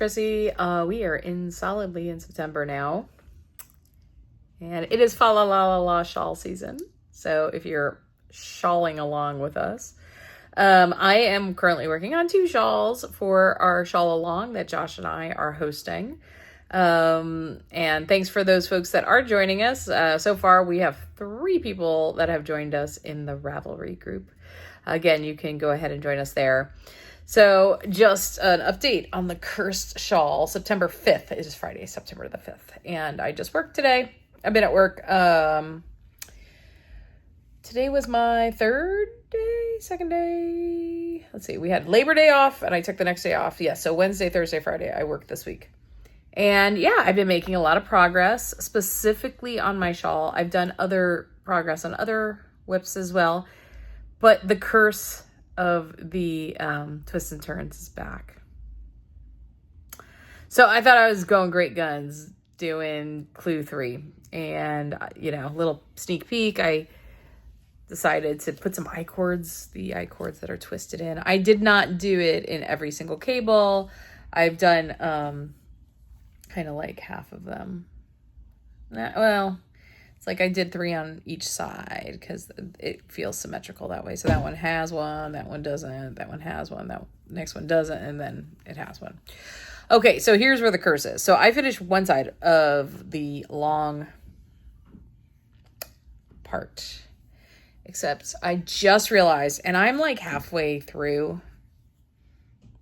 Chrissy. We are solidly in September now. And it is Fa La La La La shawl season. So if you're shawling along with us, I am currently working on 2 shawls for our shawl along that Josh and I are hosting. And thanks for those folks that are joining us. So far, we have 3 people that have joined us in the Ravelry group. Again, you can go ahead and join us there. So just an update on the cursed shawl. September 5th is Friday, September the 5th. And I just worked today. I've been at work. Today was my second day. Let's see. We had Labor Day off and I took the next day off. Yeah, so Wednesday, Thursday, Friday, I worked this week. And yeah, I've been making a lot of progress, specifically on my shawl. I've done other progress on other whips as well. But the curse of the twists and turns is back. So I thought I was going great guns doing Clue 3. And, little sneak peek, I decided to put some I-cords, the I-cords that are twisted in. I did not do it in every single cable. I've done kind of like half of them. It's like I did 3 on each side because it feels symmetrical that way. So that one has one, that one doesn't, that one has one, that next one doesn't, and then it has one. Okay, so here's where the curse is. So I finished one side of the long part, except I just realized, and I'm like halfway through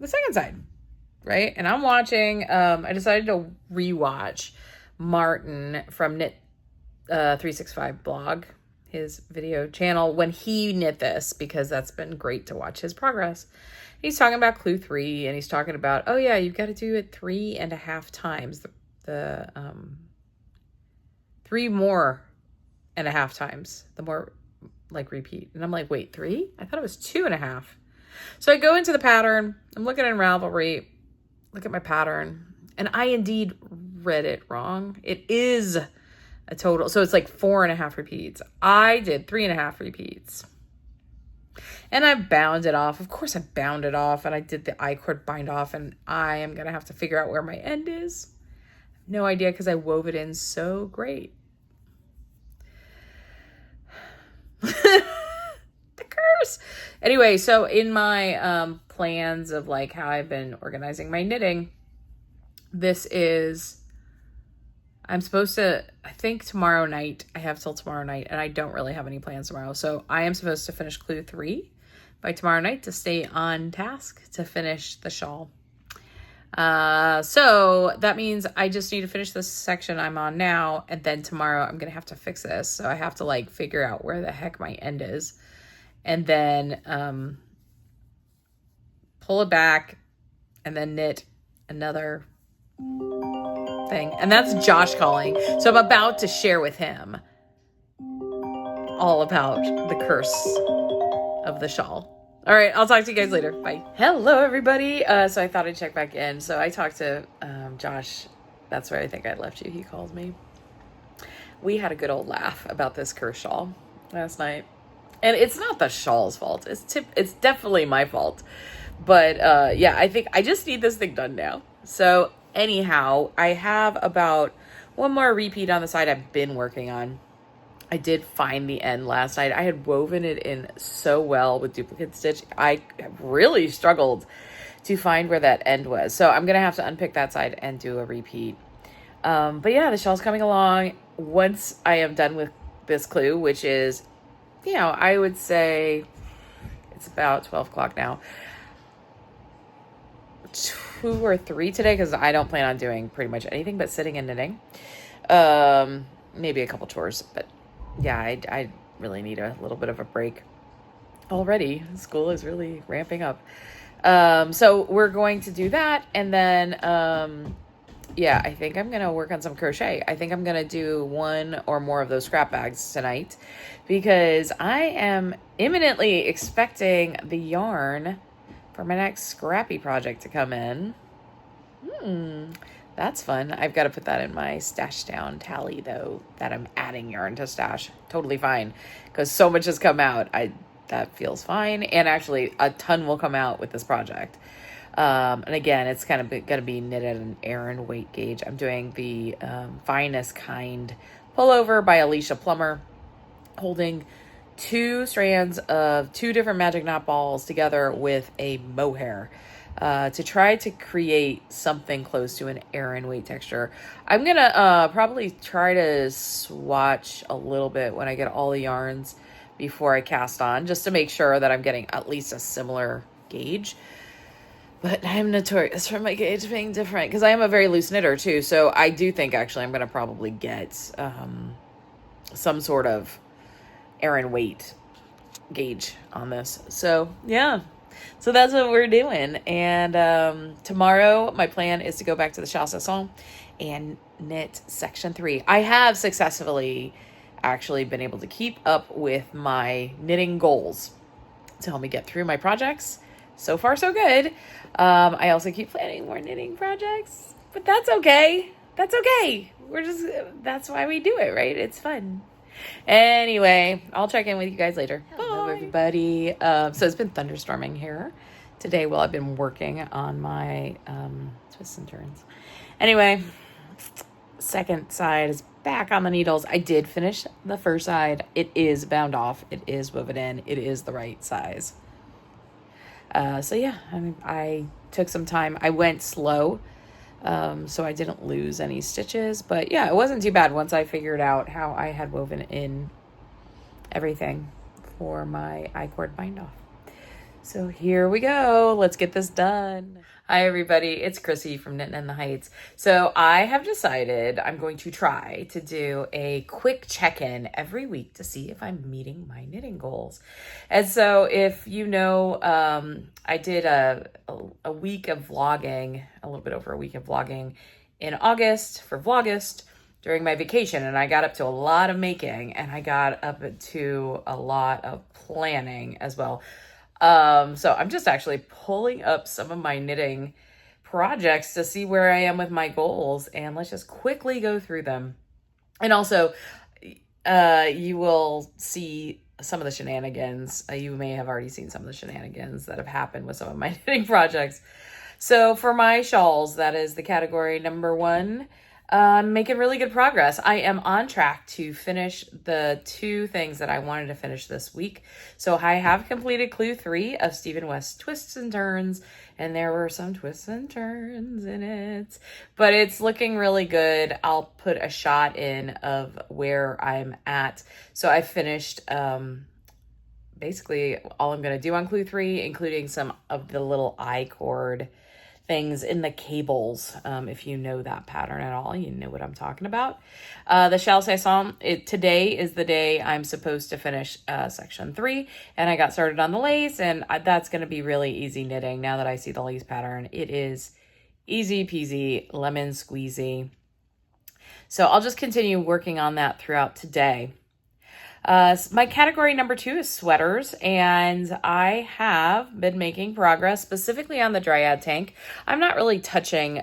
the second side, right? And I'm watching, I decided to rewatch Martin from Knit 365 blog, his video channel, when he knit this, because that's been great to watch his progress. He's talking about Clue 3, and he's talking about, oh yeah, you've got to do it 3.5 times, the 3 more and a half times, the more like repeat. And I'm like, wait, 3? I thought it was 2.5. So I go into the pattern, I'm looking in Ravelry, look at my pattern, and I indeed read it wrong. It is a total, so it's like 4.5 repeats. I did 3.5 repeats. And I bound it off. Of course I bound it off, and I did the I-cord bind off, and I am going to have to figure out where my end is. No idea, because I wove it in so great. The curse. Anyway, so in my plans of like how I've been organizing my knitting, I'm supposed to, I think tomorrow night, I have till tomorrow night, and I don't really have any plans tomorrow. So I am supposed to finish Clue 3 by tomorrow night to stay on task to finish the shawl. So that means I just need to finish this section I'm on now, and then tomorrow I'm going to have to fix this. So I have to like figure out where the heck my end is, and then pull it back and then knit another thing. And that's Josh calling. So I'm about to share with him all about the curse of the shawl. All right, I'll talk to you guys later. Bye. Hello, everybody. So I thought I'd check back in. So I talked to Josh. That's where I think I left you. He called me. We had a good old laugh about this curse shawl last night. And it's not the shawl's fault. It's definitely my fault. But yeah, I think I just need this thing done now. So anyhow, I have about 1 more repeat on the side I've been working on. I did find the end last night. I had woven it in so well with duplicate stitch. I really struggled to find where that end was. So I'm going to have to unpick that side and do a repeat. But yeah, the shawl's coming along. Once I am done with this clue, which is, I would say it's about 12 o'clock now. 2 or 3 today, because I don't plan on doing pretty much anything but sitting and knitting. Maybe a couple chores, but yeah, I really need a little bit of a break. Already, school is really ramping up. So we're going to do that, and then yeah, I think I'm gonna work on some crochet. I think I'm gonna do 1 or more of those scrap bags tonight, because I am imminently expecting the yarn for my next scrappy project to come in. That's fun. I've got to put that in my stash down tally, though, that I'm adding yarn to stash. Totally fine, because so much has come out. That feels fine, and actually a ton will come out with this project. And again, it's kind of going to be knit at an Aran weight gauge. I'm doing the Finest Kind pullover by Alicia Plummer, holding 2 strands of 2 different magic knot balls together with a mohair to try to create something close to an Aran weight texture. I'm gonna probably try to swatch a little bit when I get all the yarns before I cast on, just to make sure that I'm getting at least a similar gauge. But I'm notorious for my gauge being different because I am a very loose knitter too. So I do think actually I'm going to probably get some sort of Aran weight gauge on this. So yeah, so that's what we're doing. And tomorrow my plan is to go back to the Chassaison and knit section 3. I have successfully actually been able to keep up with my knitting goals to help me get through my projects. So far, so good. I also keep planning more knitting projects, but that's okay. That's okay. That's why we do it, right? It's fun. Anyway, I'll check in with you guys later. Hello, everybody. So it's been thunderstorming here today while I've been working on my twists and turns. Anyway, second side is back on the needles. I did finish the first side. It is bound off. It is woven in. It is the right size. So yeah, I took some time. I went slow, so I didn't lose any stitches, but yeah, it wasn't too bad once I figured out how I had woven in everything for my I-cord bind off. So here we go. Let's get this done. Hi, everybody. It's Chrissy from Knittin' in the Heights. So I have decided I'm going to try to do a quick check-in every week to see if I'm meeting my knitting goals. And so if you know, I did a week of vlogging, a little bit over a week of vlogging in August for Vlogust during my vacation. And I got up to a lot of making and I got up to a lot of planning as well. So I'm just actually pulling up some of my knitting projects to see where I am with my goals, and let's just quickly go through them. And also, you will see some of the shenanigans. You may have already seen some of the shenanigans that have happened with some of my knitting projects. So for my shawls, that is the category number 1. Making really good progress. I am on track to finish the 2 things that I wanted to finish this week. So I have completed clue 3 of Stephen West's Twists and Turns, and there were some twists and turns in it, but it's looking really good. I'll put a shot in of where I'm at. So I finished, basically all I'm going to do on clue 3, including some of the little I-cord things in the cables. If you know that pattern at all, you know what I'm talking about. The Chassaison, today is the day I'm supposed to finish section 3, and I got started on the lace, and that's going to be really easy knitting. Now that I see the lace pattern, it is easy peasy, lemon squeezy. So I'll just continue working on that throughout today. My category number 2 is sweaters, and I have been making progress specifically on the Dryad tank. I'm not really touching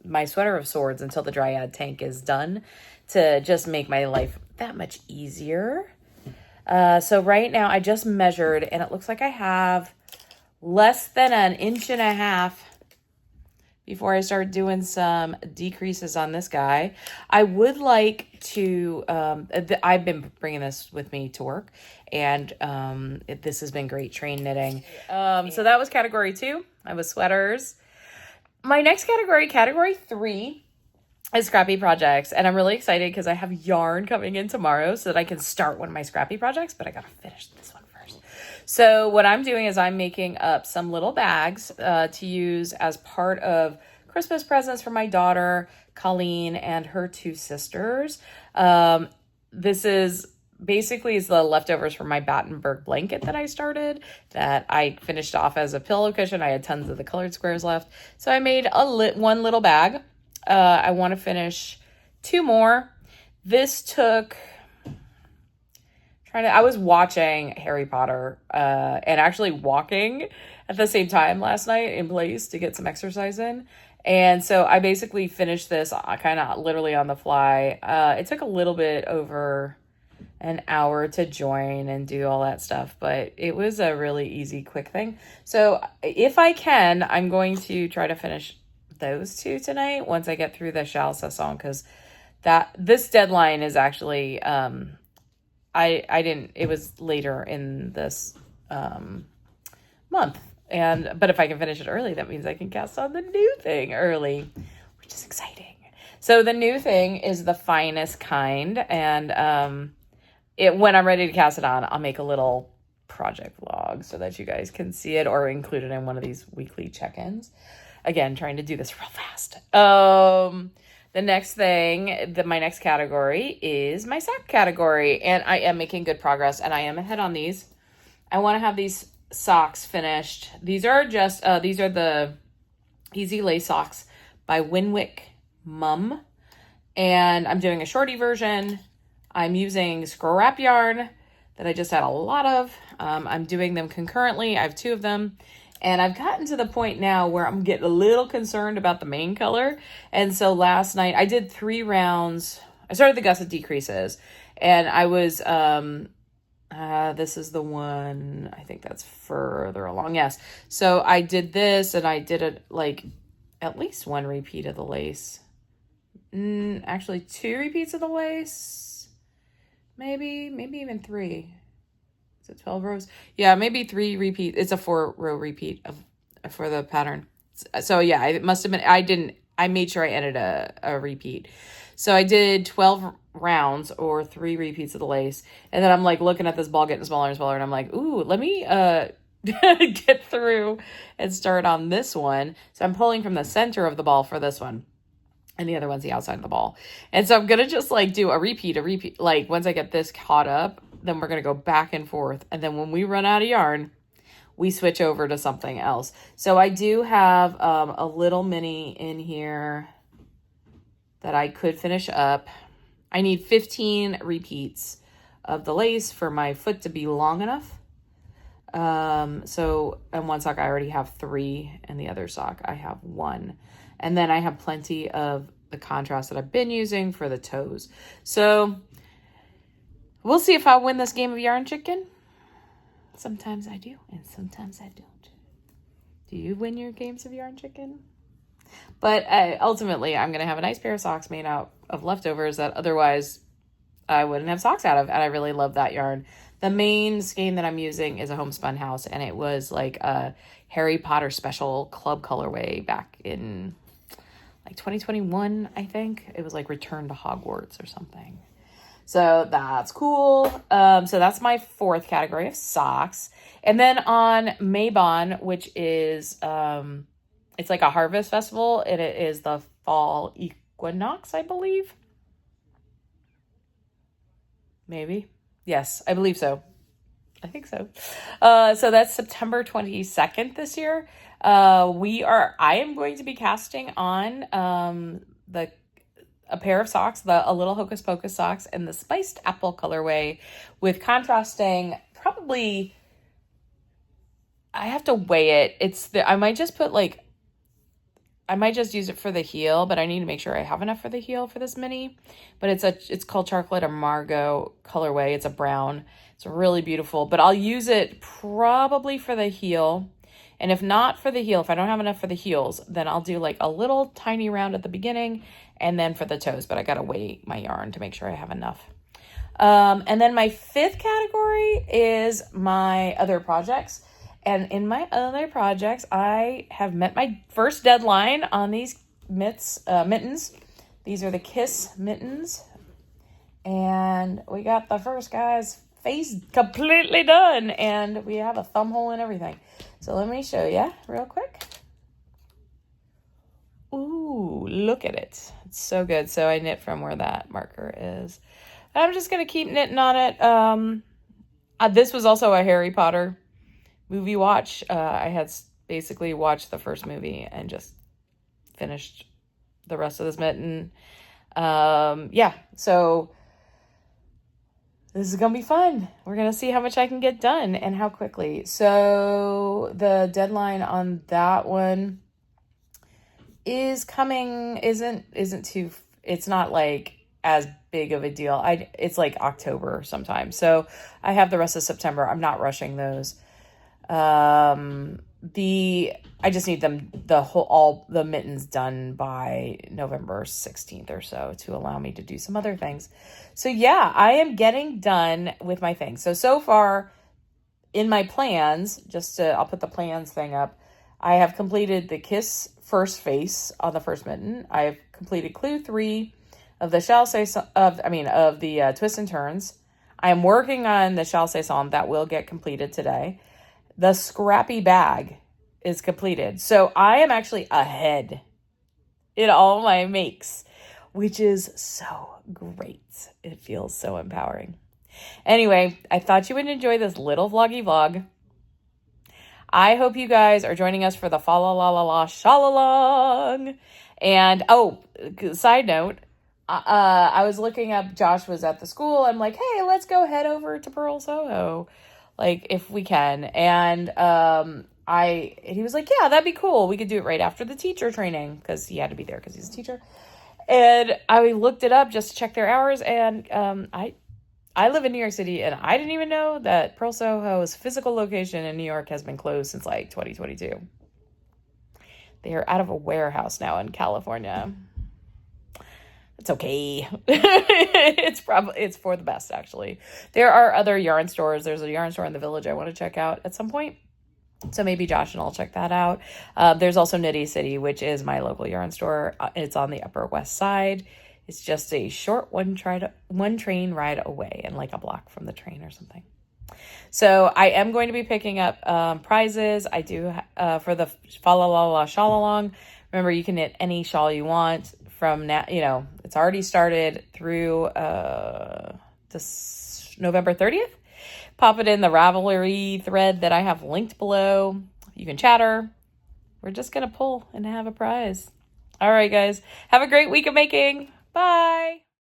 my Sweater of Swords until the Dryad tank is done to just make my life that much easier. So right now I just measured, and it looks like I have less than 1.5 inches before I start doing some decreases on this guy. I would like to, I've been bringing this with me to work, and this has been great train knitting. So that was category 2. I was sweaters. My next category 3, is scrappy projects, and I'm really excited because I have yarn coming in tomorrow so that I can start one of my scrappy projects, but I gotta finish this one first. So what I'm doing is I'm making up some little bags to use as part of Christmas presents for my daughter, Colleen, and her 2 sisters. This is basically the leftovers from my Battenberg blanket that I started, that I finished off as a pillow cushion. I had tons of the colored squares left. So I made one little bag. I want to finish 2 more. This took... I was watching Harry Potter and actually walking at the same time last night in place to get some exercise in. And so I basically finished this kind of literally on the fly. It took a little bit over an hour to join and do all that stuff, but it was a really easy, quick thing. So if I can, I'm going to try to finish those two tonight once I get through the Shalsa song, because this deadline is actually it was later in this month, but if I can finish it early, that means I can cast on the new thing early, which is exciting. So the new thing is The Finest Kind, and when I'm ready to cast it on, I'll make a little project vlog so that you guys can see it, or include it in one of these weekly check-ins. Again, trying to do this real fast. The next thing, my next category is my sock category, and I am making good progress, and I am ahead on these. I want to have these socks finished. These are the Easy Lace socks by Winwick Mum, and I'm doing a shorty version. I'm using scrap yarn that I just had a lot of. I'm doing them concurrently. I have 2 of them. And I've gotten to the point now where I'm getting a little concerned about the main color. And so last night I did 3 rounds. I started the gusset decreases. And I was, this is the one, I think that's further along. Yes. So I did this, and I did it like at least 1 repeat of the lace. Actually 2 repeats of the lace. Maybe even 3. Is it 12 rows? Yeah, maybe 3 repeats. It's a 4-row repeat for the pattern. So yeah, it must have been, I made sure I ended a repeat. So I did 12 rounds or 3 repeats of the lace. And then I'm like looking at this ball getting smaller and smaller, and I'm like, ooh, let me get through and start on this one. So I'm pulling from the center of the ball for this one, and the other one's the outside of the ball. And so I'm going to just like do a repeat. Like once I get this caught up, then we're going to go back and forth. And then when we run out of yarn, we switch over to something else. So I do have a little mini in here that I could finish up. I need 15 repeats of the lace for my foot to be long enough. So in one sock I already have 3, and the other sock I have 1. And then I have plenty of the contrast that I've been using for the toes. So we'll see if I win this game of Yarn Chicken. Sometimes I do, and sometimes I don't. Do you win your games of Yarn Chicken? But ultimately, I'm going to have a nice pair of socks made out of leftovers that otherwise I wouldn't have socks out of. And I really love that yarn. The main skein that I'm using is a Homespun House, and it was like a Harry Potter special club colorway back in like 2021, I think. It was like Return to Hogwarts or something. So that's cool. So that's my 4th category of socks. And then on Mabon, which is, it's like a harvest festival. It is the fall equinox, I believe. Maybe. Yes, I believe so. I think so. So that's September 22nd this year. I am going to be casting on a pair of socks, a little Hocus Pocus socks in the spiced apple colorway with contrasting, probably, I have to weigh it. I might just use it for the heel, but I need to make sure I have enough for the heel for this mini. But it's called Chocolate Margot colorway. It's a brown. It's really beautiful, but I'll use it probably for the heel. And if not for the heel, if I don't have enough for the heels, then I'll do like a little tiny round at the beginning and then for the toes, but I got to weigh my yarn to make sure I have enough. And then my 5th category is my other projects. And in my other projects, I have met my first deadline on these mittens. These are the Kiss mittens. And we got the first guy's face completely done. And we have a thumb hole and everything. So let me show you real quick. Ooh, look at it. It's so good. So I knit from where that marker is. I'm just going to keep knitting on it. This was also a Harry Potter movie watch. I had basically watched the first movie and just finished the rest of this mitten. Yeah, so this is going to be fun. We're going to see how much I can get done and how quickly. So the deadline on that one is coming, it's not like as big of a deal. It's like October sometime. So I have the rest of September. I'm not rushing those. I just need all the mittens done by November 16th or so to allow me to do some other things. So yeah, I am getting done with my things. So far in my plans, I'll put the plans thing up. I have completed the Kiss first face on the first mitten. I've completed clue 3 of the of the twists and turns. I am working on the Shall Say Psalm that will get completed today. The scrappy bag is completed. So I am actually ahead in all my makes, which is so great. It feels so empowering. Anyway, I thought you would enjoy this little vloggy vlog. I hope you guys are joining us for the fa la la la la shalalong. And side note, I was looking up, Josh was at the school. I'm like, hey, let's go head over to Pearl Soho, like if we can. And he was like, yeah, that'd be cool. We could do it right after the teacher training, because he had to be there because he's a teacher. And I looked it up just to check their hours, and I live in New York City, and I didn't even know that Pearl Soho's physical location in New York has been closed since like 2022. They are out of a warehouse now in California. It's okay. It's for the best, actually. There are other yarn stores. There's a yarn store in the Village I want to check out at some point. So maybe Josh and I'll check that out. There's also Knitty City, which is my local yarn store. It's on the Upper West Side. It's just a short one train ride away, and like a block from the train or something. So I am going to be picking up prizes. I do for the fa la la la shalalong. Remember, you can knit any shawl you want from now. It's already started through this November 30th. Pop it in the Ravelry thread that I have linked below. You can chatter. We're just going to pull and have a prize. All right, guys. Have a great week of making. Bye.